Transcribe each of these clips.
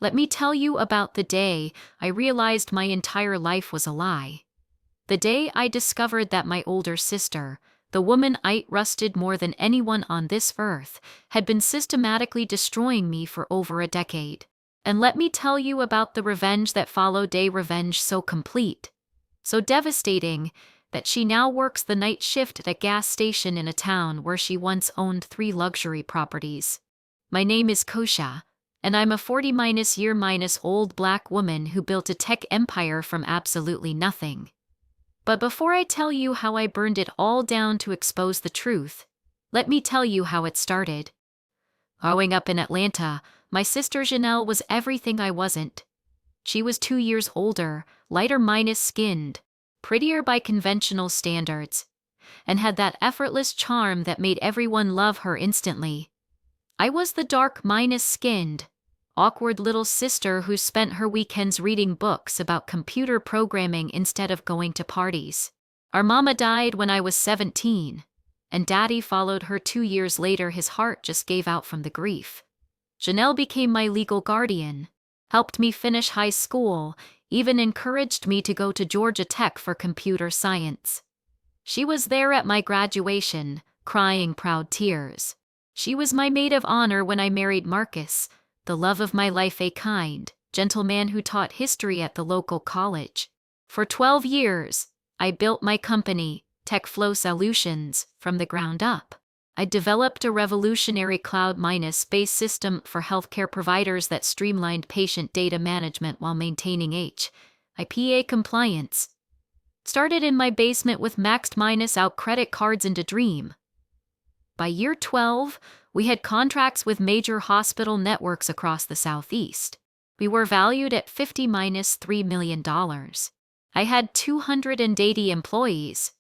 Let me tell you about the day I realized my entire life was a lie. The day I discovered that my older sister, the woman I trusted more than anyone on this earth, had been systematically destroying me for over a decade. And let me tell you about the revenge that followed, a revenge so complete, so devastating, that she now works the night shift at a gas station in a town where she once owned 3 luxury properties. My name is Keisha, and I'm a 40-year-old black woman who built a tech empire from absolutely nothing. But before I tell you how I burned it all down to expose the truth, let me tell you how it started. Growing up in Atlanta, my sister Janelle was everything I wasn't. She was 2 years older, lighter-skinned, prettier by conventional standards, and had that effortless charm that made everyone love her instantly. I was the dark-skinned, awkward little sister who spent her weekends reading books about computer programming instead of going to parties. Our mama died when I was 17, and daddy followed her 2 years later. His heart just gave out from the grief. Janelle became my legal guardian, helped me finish high school, even encouraged me to go to Georgia Tech for computer science. She was there at my graduation, crying proud tears. She was my maid of honor when I married Marcus, the love of my life, a kind, gentle man who taught history at the local college. For 12 years, I built my company, Tech Flow Solutions, from the ground up. I developed a revolutionary cloud-based system for healthcare providers that streamlined patient data management while maintaining HIPAA compliance. Started in my basement with maxed out credit cards and a dream. By year 12, we had contracts with major hospital networks across the Southeast. We were valued at $50-3 million. I had 280 employees,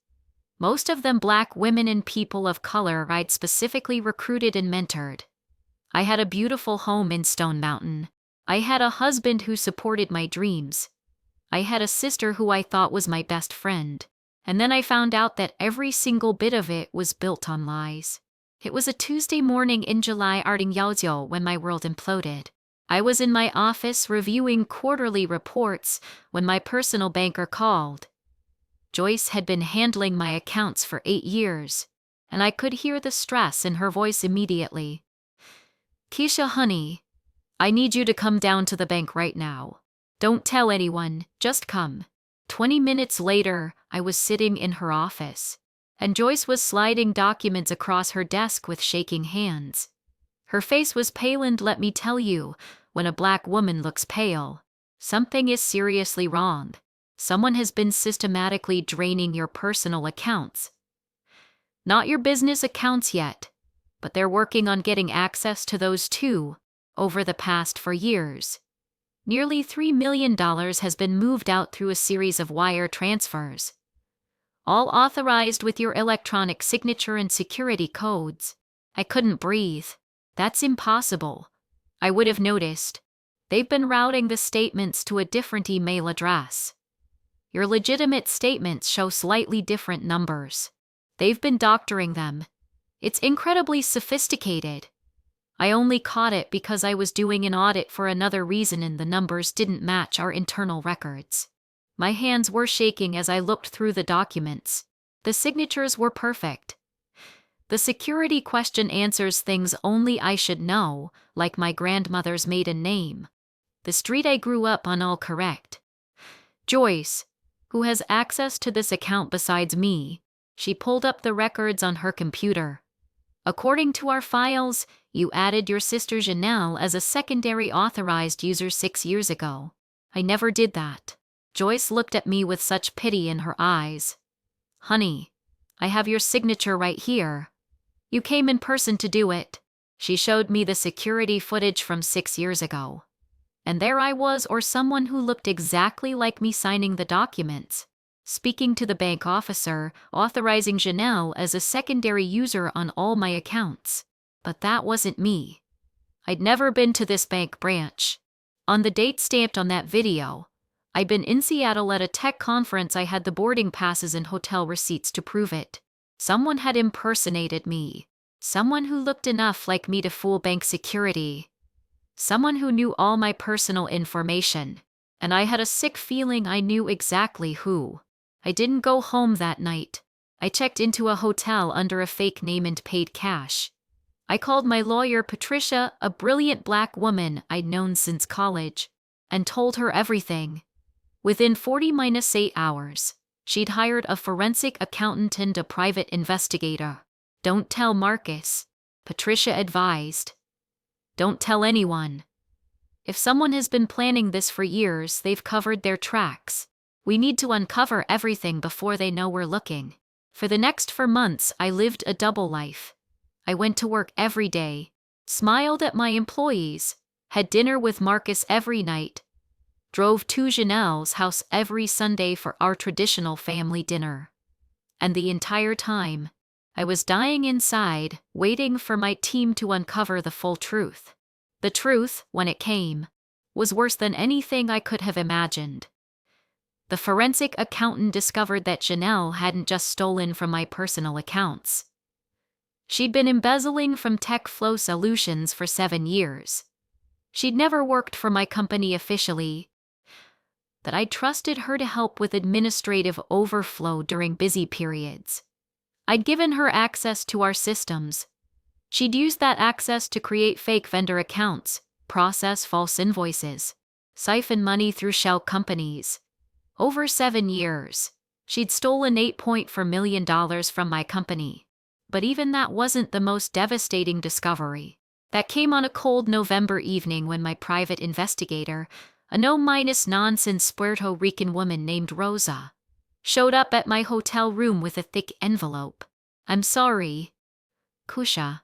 most of them black women and people of color I'd specifically recruited and mentored. I had a beautiful home in Stone Mountain. I had a husband who supported my dreams. I had a sister who I thought was my best friend. And then I found out that every single bit of it was built on lies. It was a Tuesday morning in July when my world imploded. I was in my office reviewing quarterly reports when my personal banker called. Joyce had been handling my accounts for 8 years, and I could hear the stress in her voice immediately. "Keisha, honey, I need you to come down to the bank right now. Don't tell anyone, just come." 20 minutes later, I was sitting in her office, and Joyce was sliding documents across her desk with shaking hands. Her face was pale, and let me tell you, when a black woman looks pale, something is seriously wrong. Someone has been systematically draining your personal accounts. Not your business accounts yet, but they're working on getting access to those too, over the past 4 years. Nearly $3 million has been moved out through a series of wire transfers, all authorized with your electronic signature and security codes. I couldn't breathe. That's impossible. I would have noticed. They've been routing the statements to a different email address. Your legitimate statements show slightly different numbers. They've been doctoring them. It's incredibly sophisticated. I only caught it because I was doing an audit for another reason and the numbers didn't match our internal records. My hands were shaking as I looked through the documents. The signatures were perfect. The security question answers things only I should know, like my grandmother's maiden name. The street I grew up on, all correct. Joyce, who has access to this account besides me, she pulled up the records on her computer. According to our files, you added your sister Janelle as a secondary authorized user 6 years ago. I never did that. Joyce looked at me with such pity in her eyes. "Honey, I have your signature right here. You came in person to do it." She showed me the security footage from 6 years ago. And there I was, or someone who looked exactly like me, signing the documents, speaking to the bank officer, authorizing Janelle as a secondary user on all my accounts. But that wasn't me. I'd never been to this bank branch. On the date stamped on that video, I'd been in Seattle at a tech conference. I had the boarding passes and hotel receipts to prove it. Someone had impersonated me. Someone who looked enough like me to fool bank security. Someone who knew all my personal information. And I had a sick feeling I knew exactly who. I didn't go home that night. I checked into a hotel under a fake name and paid cash. I called my lawyer Patricia, a brilliant black woman I'd known since college, and told her everything. Within 40-8 hours, she'd hired a forensic accountant and a private investigator. Don't tell Marcus, Patricia advised. Don't tell anyone. If someone has been planning this for years, they've covered their tracks. We need to uncover everything before they know we're looking. For the next 4 months, I lived a double life. I went to work every day, smiled at my employees, had dinner with Marcus every night, drove to Janelle's house every Sunday for our traditional family dinner. And the entire time, I was dying inside, waiting for my team to uncover the full truth. The truth, when it came, was worse than anything I could have imagined. The forensic accountant discovered that Janelle hadn't just stolen from my personal accounts. She'd been embezzling from Tech Flow Solutions for 7 years. She'd never worked for my company officially, but I trusted her to help with administrative overflow during busy periods. I'd given her access to our systems. She'd used that access to create fake vendor accounts, process false invoices, siphon money through shell companies. Over 7 years, she'd stolen $8.4 million from my company. But even that wasn't the most devastating discovery. That came on a cold November evening when my private investigator, a no-nonsense Puerto Rican woman named Rosa, showed up at my hotel room with a thick envelope. I'm sorry, Keisha.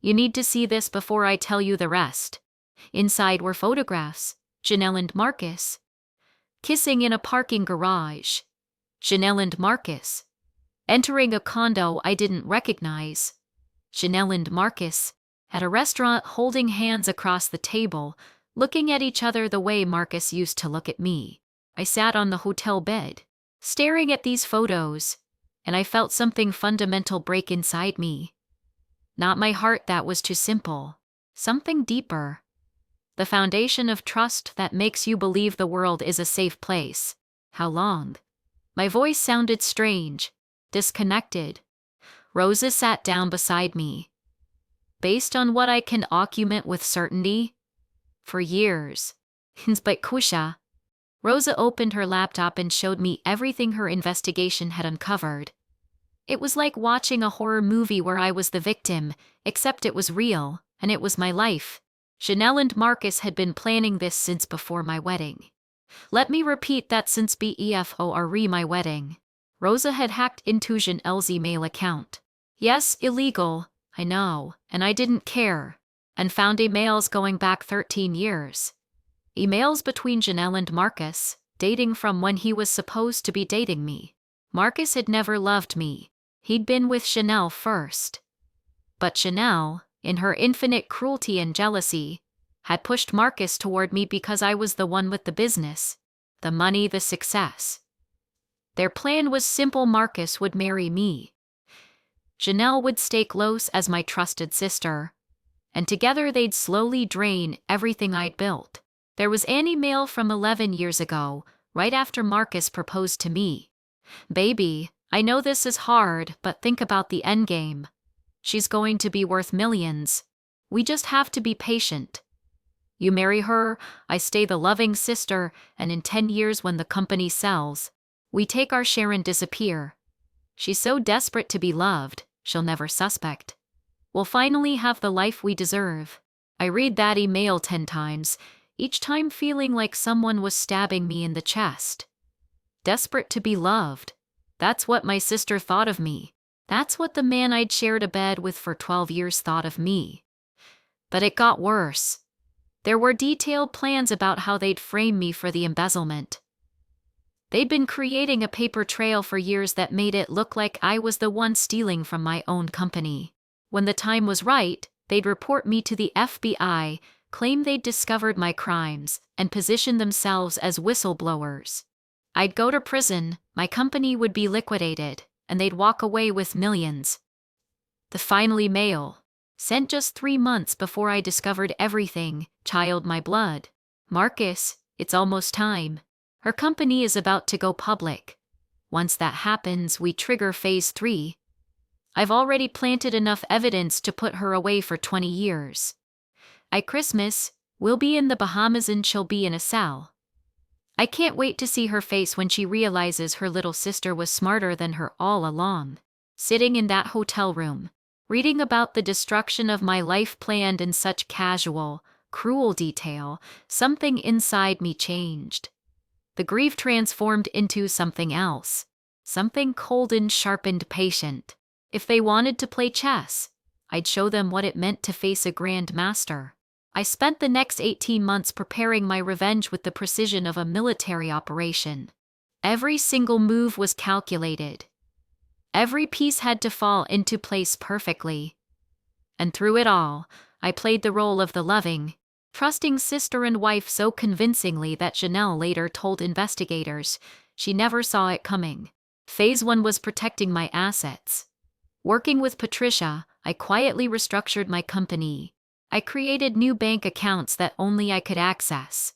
You need to see this before I tell you the rest. Inside were photographs, Janelle and Marcus, kissing in a parking garage. Janelle and Marcus, entering a condo I didn't recognize. Janelle and Marcus, at a restaurant holding hands across the table, looking at each other the way Marcus used to look at me. I sat on the hotel bed, staring at these photos, and I felt something fundamental break inside me. Not my heart that was too simple. Something deeper. The foundation of trust that makes you believe the world is a safe place. How long? My voice sounded strange, disconnected. Rosa sat down beside me. Based on what I can document with certainty, for years. But Keisha, Rosa opened her laptop and showed me everything her investigation had uncovered. It was like watching a horror movie where I was the victim, except it was real, and it was my life. Janelle and Marcus had been planning this since before my wedding. Let me repeat that, since before my wedding. Rosa had hacked into Janelle's email account. Yes, illegal, I know, and I didn't care. And found emails going back 13 years. Emails between Janelle and Marcus, dating from when he was supposed to be dating me. Marcus had never loved me. He'd been with Janelle first. But Janelle, in her infinite cruelty and jealousy, had pushed Marcus toward me because I was the one with the business, the money, the success. Their plan was simple: Marcus would marry me. Janelle would stay close as my trusted sister, and together they'd slowly drain everything I'd built. There was an email from 11 years ago, right after Marcus proposed to me. Baby, I know this is hard, but think about the endgame. She's going to be worth millions. We just have to be patient. You marry her, I stay the loving sister, and in 10 years when the company sells, we take our share and disappear. She's so desperate to be loved, she'll never suspect. We'll finally have the life we deserve. I read that email 10 times, each time feeling like someone was stabbing me in the chest. Desperate to be loved. That's what my sister thought of me. That's what the man I'd shared a bed with for 12 years thought of me. But it got worse. There were detailed plans about how they'd frame me for the embezzlement. They'd been creating a paper trail for years that made it look like I was the one stealing from my own company. When the time was right, they'd report me to the FBI, claim they'd discovered my crimes, and position themselves as whistleblowers. I'd go to prison, my company would be liquidated, and they'd walk away with millions. The final email. Sent just 3 months before I discovered everything, child my blood. Marcus, it's almost time. Her company is about to go public. Once that happens, we trigger phase 3. I've already planted enough evidence to put her away for 20 years. At Christmas, we'll be in the Bahamas and she'll be in a cell. I can't wait to see her face when she realizes her little sister was smarter than her all along. Sitting in that hotel room, reading about the destruction of my life planned in such casual, cruel detail, something inside me changed. The grief transformed into something else. Something cold and sharpened patient. If they wanted to play chess, I'd show them what it meant to face a grand master. I spent the next 18 months preparing my revenge with the precision of a military operation. Every single move was calculated. Every piece had to fall into place perfectly. And through it all, I played the role of the loving, trusting sister and wife so convincingly that Janelle later told investigators she never saw it coming. Phase 1 was protecting my assets. Working with Patricia, I quietly restructured my company. I created new bank accounts that only I could access.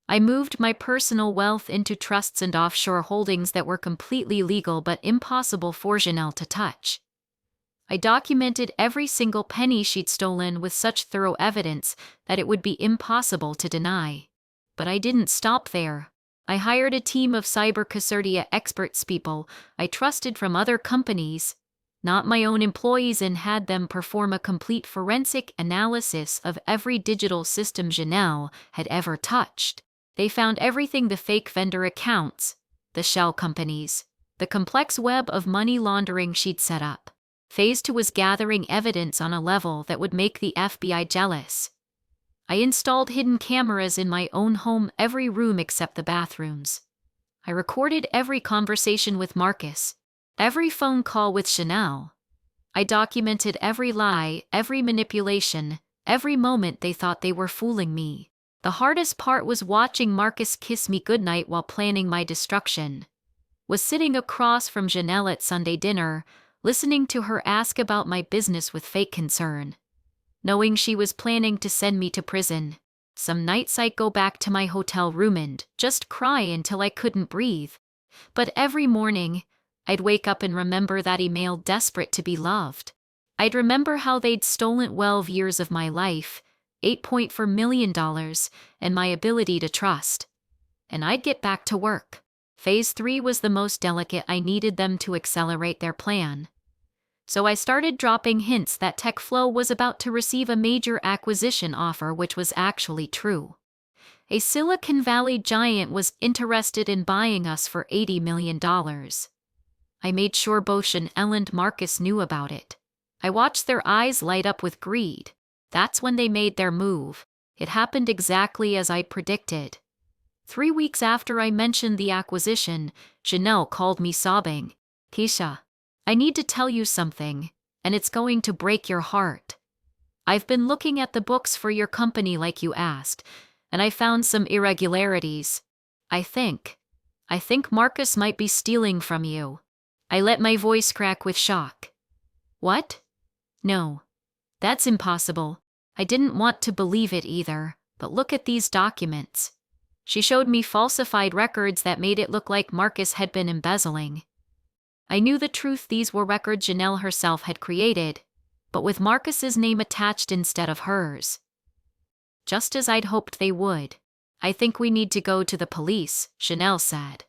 I moved my personal wealth into trusts and offshore holdings that were completely legal but impossible for Janelle to touch. I documented every single penny she'd stolen with such thorough evidence that it would be impossible to deny. But I didn't stop there. I hired a team of cybercustodian experts, people I trusted from other companies, not my own employees, and had them perform a complete forensic analysis of every digital system Janelle had ever touched. They found everything: the fake vendor accounts, the shell companies, the complex web of money laundering she'd set up. Phase 2 was gathering evidence on a level that would make the FBI jealous. I installed hidden cameras in my own home, every room except the bathrooms. I recorded every conversation with Marcus, every phone call with Janelle. I documented every lie, every manipulation, every moment they thought they were fooling me. The hardest part was watching Marcus kiss me goodnight while planning my destruction. Was sitting across from Janelle at Sunday dinner, listening to her ask about my business with fake concern. Knowing she was planning to send me to prison. Some nights I'd go back to my hotel room and just cry until I couldn't breathe. But every morning, I'd wake up and remember that email, desperate to be loved. I'd remember how they'd stolen 12 years of my life, $8.4 million, and my ability to trust. And I'd get back to work. Phase 3 was the most delicate. I needed them to accelerate their plan. So I started dropping hints that TechFlow was about to receive a major acquisition offer, which was actually true. A Silicon Valley giant was interested in buying us for $80 million. I made sure both Janelle and Marcus knew about it. I watched their eyes light up with greed. That's when they made their move. It happened exactly as I'd predicted. 3 weeks after I mentioned the acquisition, Janelle called me sobbing. "Keisha, I need to tell you something, and it's going to break your heart. I've been looking at the books for your company like you asked, and I found some irregularities. I think Marcus might be stealing from you." I let my voice crack with shock. "What? No. That's impossible." I didn't want to believe it either, but look at these documents. She showed me falsified records that made it look like Marcus had been embezzling. I knew the truth. These were records Janelle herself had created, but with Marcus's name attached instead of hers. Just as I'd hoped they would. "I think we need to go to the police," Janelle said,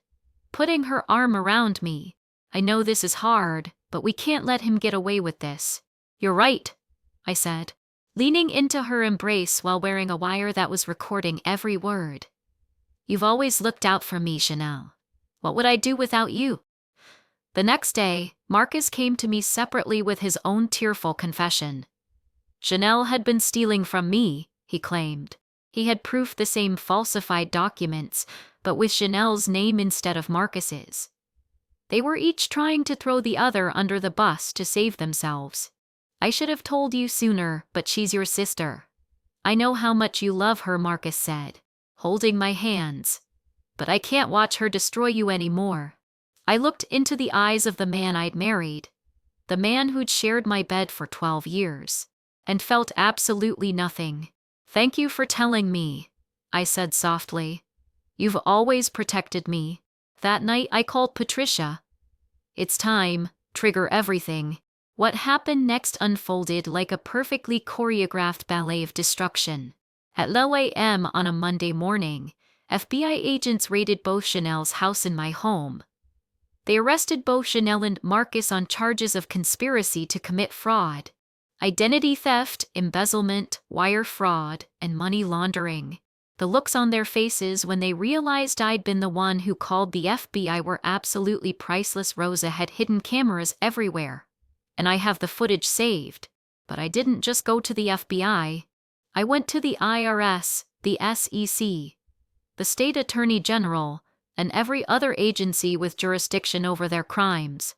putting her arm around me. "I know this is hard, but we can't let him get away with this." "You're right," I said, leaning into her embrace while wearing a wire that was recording every word. "You've always looked out for me, Janelle. What would I do without you?" The next day, Marcus came to me separately with his own tearful confession. Janelle had been stealing from me, he claimed. He had proof: the same falsified documents, but with Janelle's name instead of Marcus's. They were each trying to throw the other under the bus to save themselves. "I should have told you sooner, but she's your sister. I know how much you love her," Marcus said, holding my hands. "But I can't watch her destroy you anymore." I looked into the eyes of the man I'd married, the man who'd shared my bed for 12 years. and felt absolutely nothing. "Thank you for telling me," I said softly. "You've always protected me." That night I called Patricia. "It's time, trigger everything." What happened next unfolded like a perfectly choreographed ballet of destruction. At 11 a.m. on a Monday morning, FBI agents raided both Janelle's house and my home. They arrested both Janelle and Marcus on charges of conspiracy to commit fraud, identity theft, embezzlement, wire fraud, and money laundering. The looks on their faces when they realized I'd been the one who called the FBI were absolutely priceless. Rosa had hidden cameras everywhere, and I have the footage saved. But I didn't just go to the FBI. I went to the IRS, the SEC, the State Attorney General, and every other agency with jurisdiction over their crimes.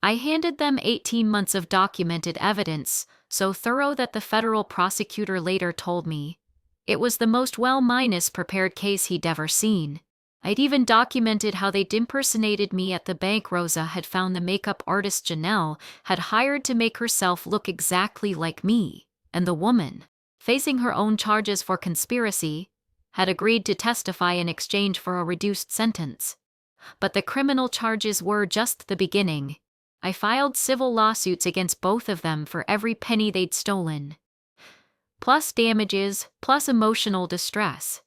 I handed them 18 months of documented evidence, so thorough that the federal prosecutor later told me it was the most well-prepared case he'd ever seen. I'd even documented how they'd impersonated me at the bank Rosa had found the makeup artist Janelle had hired to make herself look exactly like me, and the woman, facing her own charges for conspiracy, had agreed to testify in exchange for a reduced sentence. But the criminal charges were just the beginning. I filed civil lawsuits against both of them for every penny they'd stolen, plus damages, plus emotional distress.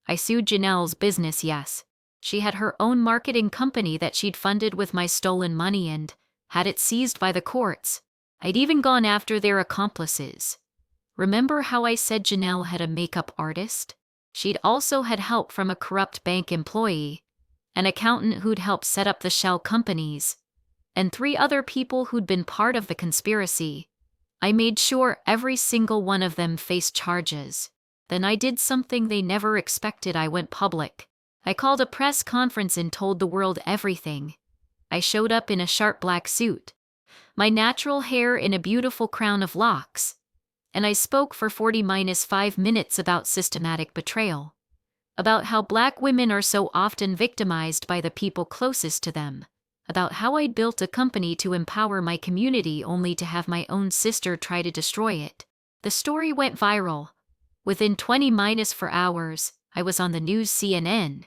I sued Janelle's business, yes. She had her own marketing company that she'd funded with my stolen money and had it seized by the courts. I'd even gone after their accomplices. Remember how I said Janelle had a makeup artist? She'd also had help from a corrupt bank employee, an accountant who'd helped set up the shell companies, and 3 other people who'd been part of the conspiracy. I made sure every single one of them faced charges. Then I did something they never expected. I went public. I called a press conference and told the world everything. I showed up in a sharp black suit, my natural hair in a beautiful crown of locks, and I spoke for 40-5 minutes about systematic betrayal, about how Black women are so often victimized by the people closest to them, about how I'd built a company to empower my community only to have my own sister try to destroy it. The story went viral. Within 20-4 hours, I was on the news, CNN,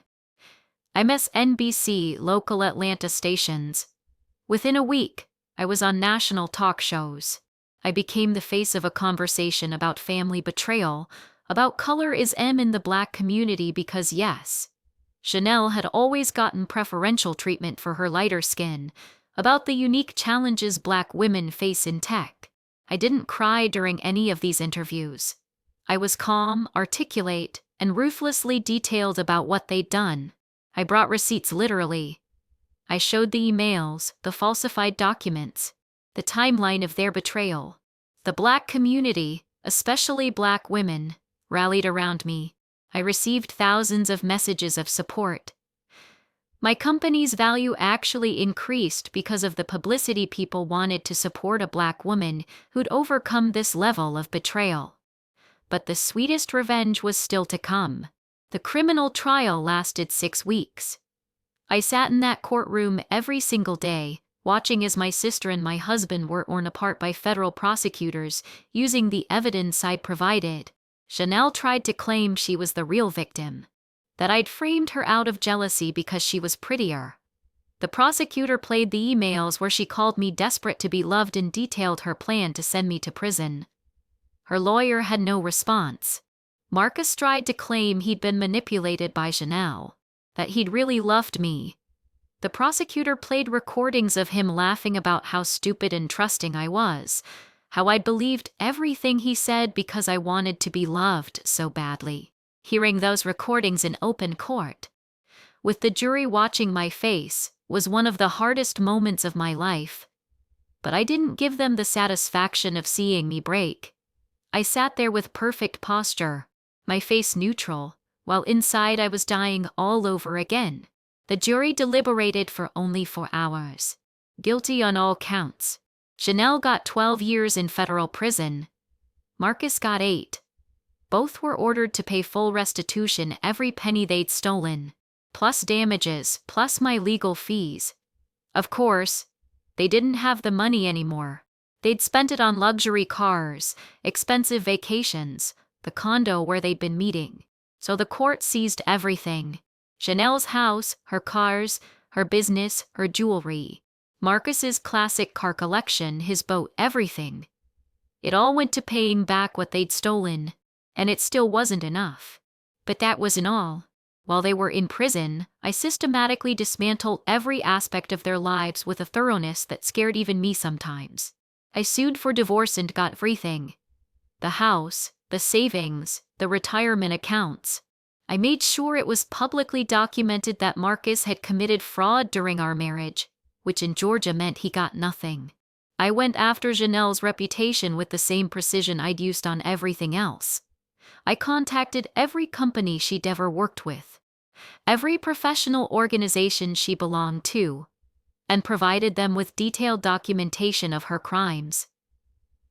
MSNBC, local Atlanta stations. Within a week, I was on national talk shows. I became the face of a conversation about family betrayal, about colorism in the Black community because yes, Janelle had always gotten preferential treatment for her lighter skin, about the unique challenges Black women face in tech. I didn't cry during any of these interviews. I was calm, articulate, and ruthlessly detailed about what they'd done. I brought receipts literally. I showed the emails, the falsified documents, the timeline of their betrayal. The Black community, especially Black women, rallied around me. I received thousands of messages of support. My company's value actually increased because of the publicity. People wanted to support a Black woman who'd overcome this level of betrayal. But the sweetest revenge was still to come. The criminal trial lasted 6 weeks. I sat in that courtroom every single day, watching as my sister and my husband were torn apart by federal prosecutors using the evidence I'd provided. Janelle tried to claim she was the real victim, that I'd framed her out of jealousy because she was prettier. The prosecutor played the emails where she called me desperate to be loved and detailed her plan to send me to prison. Her lawyer had no response. Marcus tried to claim he'd been manipulated by Janelle, that he'd really loved me. The prosecutor played recordings of him laughing about how stupid and trusting I was, how I believed everything he said because I wanted to be loved so badly. Hearing those recordings in open court, with the jury watching my face, was one of the hardest moments of my life. But I didn't give them the satisfaction of seeing me break. I sat there with perfect posture, my face neutral, while inside I was dying all over again. The jury deliberated for only 4 hours. Guilty on all counts. Janelle got 12 years in federal prison. Marcus got 8. Both were ordered to pay full restitution, every penny they'd stolen, plus damages, plus my legal fees. Of course, they didn't have the money anymore. They'd spent it on luxury cars, expensive vacations, the condo where they'd been meeting. So the court seized everything. Janelle's house, her cars, her business, her jewelry. Marcus's classic car collection, his boat, everything. It all went to paying back what they'd stolen, and it still wasn't enough. But that wasn't all. While they were in prison, I systematically dismantled every aspect of their lives with a thoroughness that scared even me sometimes. I sued for divorce and got everything. The house, the savings, the retirement accounts. I made sure it was publicly documented that Marcus had committed fraud during our marriage, which in Georgia meant he got nothing. I went after Janelle's reputation with the same precision I'd used on everything else. I contacted every company she'd ever worked with, every professional organization she belonged to, and provided them with detailed documentation of her crimes.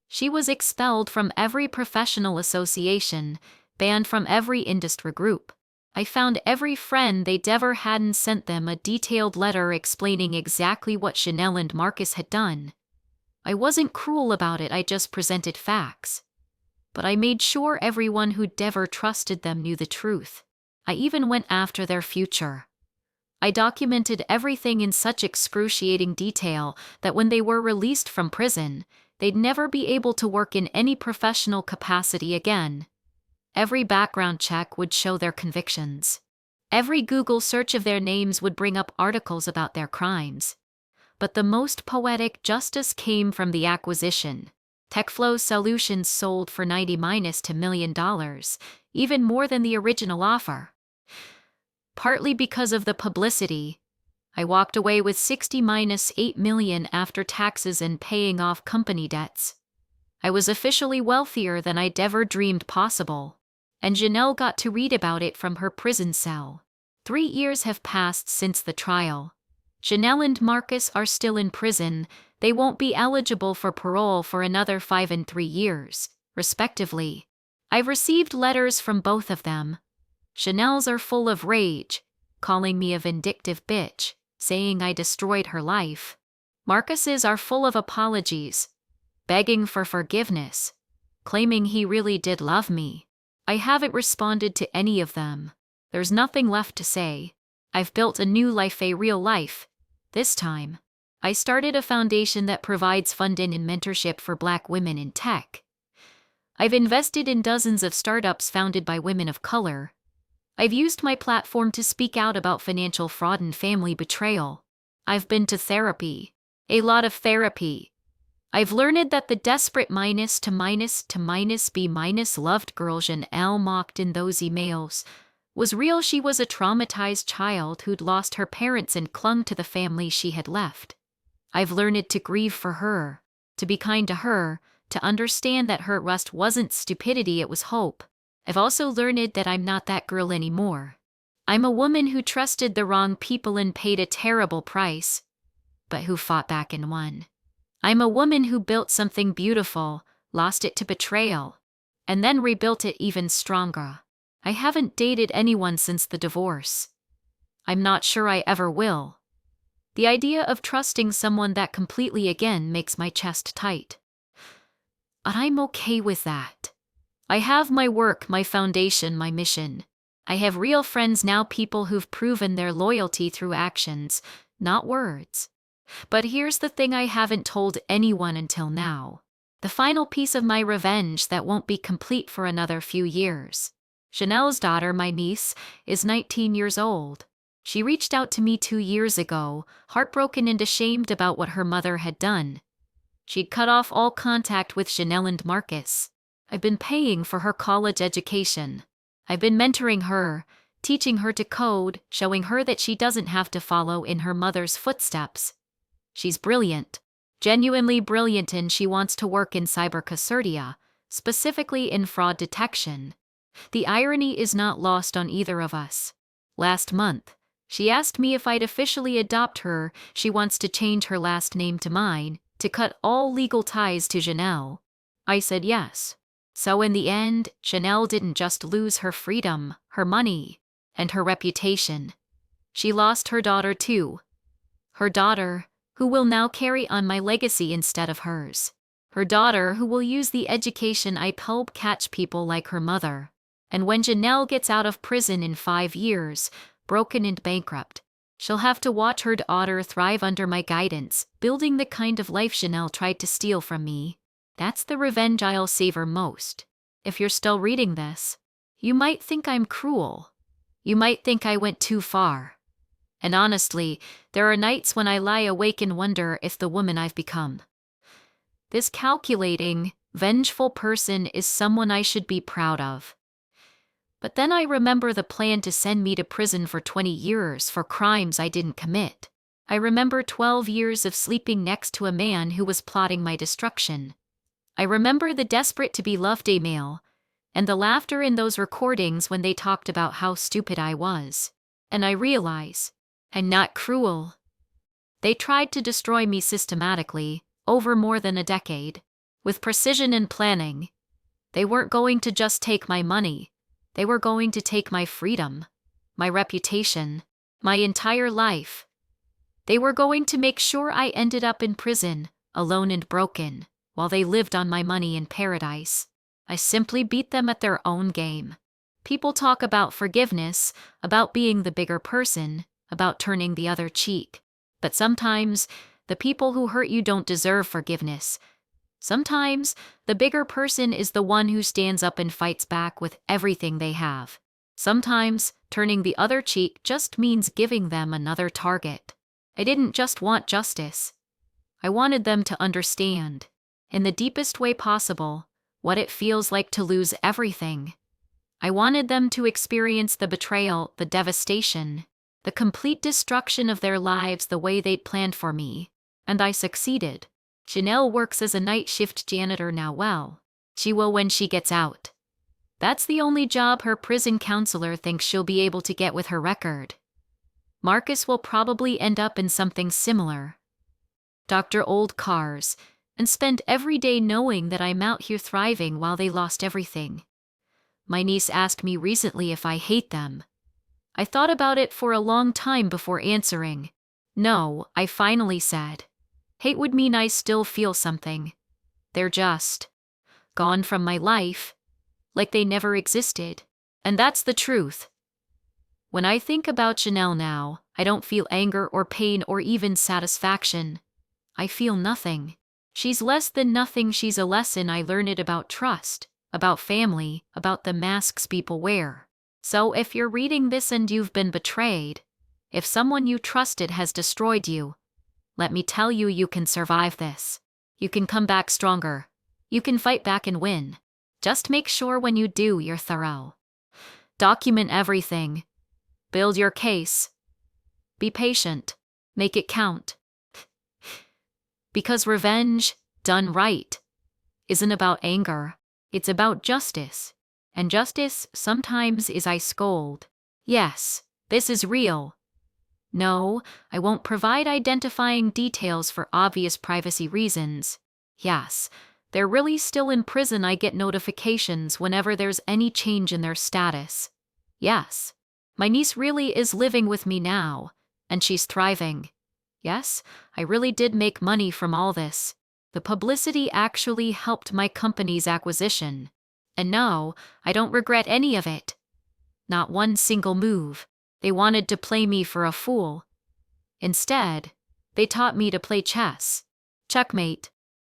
She was expelled from every professional association, banned from every industry group. I found every friend they'd ever had and sent them a detailed letter explaining exactly what Janelle and Marcus had done. I wasn't cruel about it, I just presented facts. But I made sure everyone who'd ever trusted them knew the truth. I even went after their future. I documented everything in such excruciating detail that when they were released from prison, they'd never be able to work in any professional capacity again. Every background check would show their convictions. Every Google search of their names would bring up articles about their crimes. But the most poetic justice came from the acquisition. TechFlow Solutions sold for $90 million, even more than the original offer. Partly because of the publicity, I walked away with $60-8 million after taxes and paying off company debts. I was officially wealthier than I'd ever dreamed possible, and Janelle got to read about it from her prison cell. 3 years have passed since the trial. Janelle and Marcus are still in prison. They won't be eligible for parole for another 5 and 3 years, respectively. I've received letters from both of them. Janelle's are full of rage, calling me a vindictive bitch, saying I destroyed her life. Marcus's are full of apologies, begging for forgiveness, claiming he really did love me. I haven't responded to any of them. There's nothing left to say. I've built a new life, a real life. This time, I started a foundation that provides funding and mentorship for Black women in tech. I've invested in dozens of startups founded by women of color. I've used my platform to speak out about financial fraud and family betrayal. I've been to therapy. A lot of therapy. I've learned that the desperate minus to B minus loved girl Janelle mocked in those emails was real. She was a traumatized child who'd lost her parents and clung to the family she had left. I've learned to grieve for her, to be kind to her, to understand that her rust wasn't stupidity, it was hope. I've also learned that I'm not that girl anymore. I'm a woman who trusted the wrong people and paid a terrible price, but who fought back and won. I'm a woman who built something beautiful, lost it to betrayal, and then rebuilt it even stronger. I haven't dated anyone since the divorce. I'm not sure I ever will. The idea of trusting someone that completely again makes my chest tight. But I'm okay with that. I have my work, my foundation, my mission. I have real friends now, people who've proven their loyalty through actions, not words. But here's the thing I haven't told anyone until now. The final piece of my revenge that won't be complete for another few years. Janelle's daughter, my niece, is 19 years old. She reached out to me 2 years ago, heartbroken and ashamed about what her mother had done. She'd cut off all contact with Janelle and Marcus. I've been paying for her college education. I've been mentoring her, teaching her to code, showing her that she doesn't have to follow in her mother's footsteps. She's brilliant, genuinely brilliant, and she wants to work in cybersecurity, specifically in fraud detection. The irony is not lost on either of us. Last month, she asked me if I'd officially adopt her. She wants to change her last name to mine, to cut all legal ties to Janelle. I said yes. So in the end, Janelle didn't just lose her freedom, her money, and her reputation. She lost her daughter too. Her daughter, who will now carry on my legacy instead of hers. Her daughter who will use the education I help catch people like her mother. And when Janelle gets out of prison in 5 years, broken and bankrupt, she'll have to watch her daughter thrive under my guidance, building the kind of life Janelle tried to steal from me. That's the revenge I'll savor most. If you're still reading this, you might think I'm cruel. You might think I went too far. And honestly, there are nights when I lie awake and wonder if the woman I've become, this calculating, vengeful person, is someone I should be proud of. But then I remember the plan to send me to prison for 20 years for crimes I didn't commit. I remember 12 years of sleeping next to a man who was plotting my destruction. I remember the desperate to be loved email, and the laughter in those recordings when they talked about how stupid I was. And I realize, I'm not cruel. They tried to destroy me systematically, over more than a decade, with precision and planning. They weren't going to just take my money. They were going to take my freedom, my reputation, my entire life. They were going to make sure I ended up in prison, alone and broken, while they lived on my money in paradise. I simply beat them at their own game. People talk about forgiveness, about being the bigger person, about turning the other cheek. But sometimes, the people who hurt you don't deserve forgiveness. Sometimes, the bigger person is the one who stands up and fights back with everything they have. Sometimes, turning the other cheek just means giving them another target. I didn't just want justice. I wanted them to understand, in the deepest way possible, what it feels like to lose everything. I wanted them to experience the betrayal, the devastation, the complete destruction of their lives the way they'd planned for me. And I succeeded. Janelle works as a night shift janitor now. Well, she will when she gets out. That's the only job her prison counselor thinks she'll be able to get with her record. Marcus will probably end up in something similar. Doctor old cars, and spend every day knowing that I'm out here thriving while they lost everything. My niece asked me recently if I hate them. I thought about it for a long time before answering. No, I finally said. Hate would mean I still feel something. They're just gone from my life, like they never existed. And that's the truth. When I think about Janelle now, I don't feel anger or pain or even satisfaction. I feel nothing. She's less than nothing. She's a lesson I learned about trust, about family, about the masks people wear. So if you're reading this and you've been betrayed, if someone you trusted has destroyed you, let me tell you, you can survive this. You can come back stronger. You can fight back and win. Just make sure when you do, you're thorough. Document everything. Build your case. Be patient. Make it count. Because revenge, done right, isn't about anger. It's about justice. And justice sometimes is ice cold. Yes, this is real. No, I won't provide identifying details for obvious privacy reasons. Yes, they're really still in prison. I get notifications whenever there's any change in their status. Yes, my niece really is living with me now, and she's thriving. Yes, I really did make money from all this. The publicity actually helped my company's acquisition. And no, I don't regret any of it. Not one single move. They wanted to play me for a fool. Instead, they taught me to play chess. Checkmate.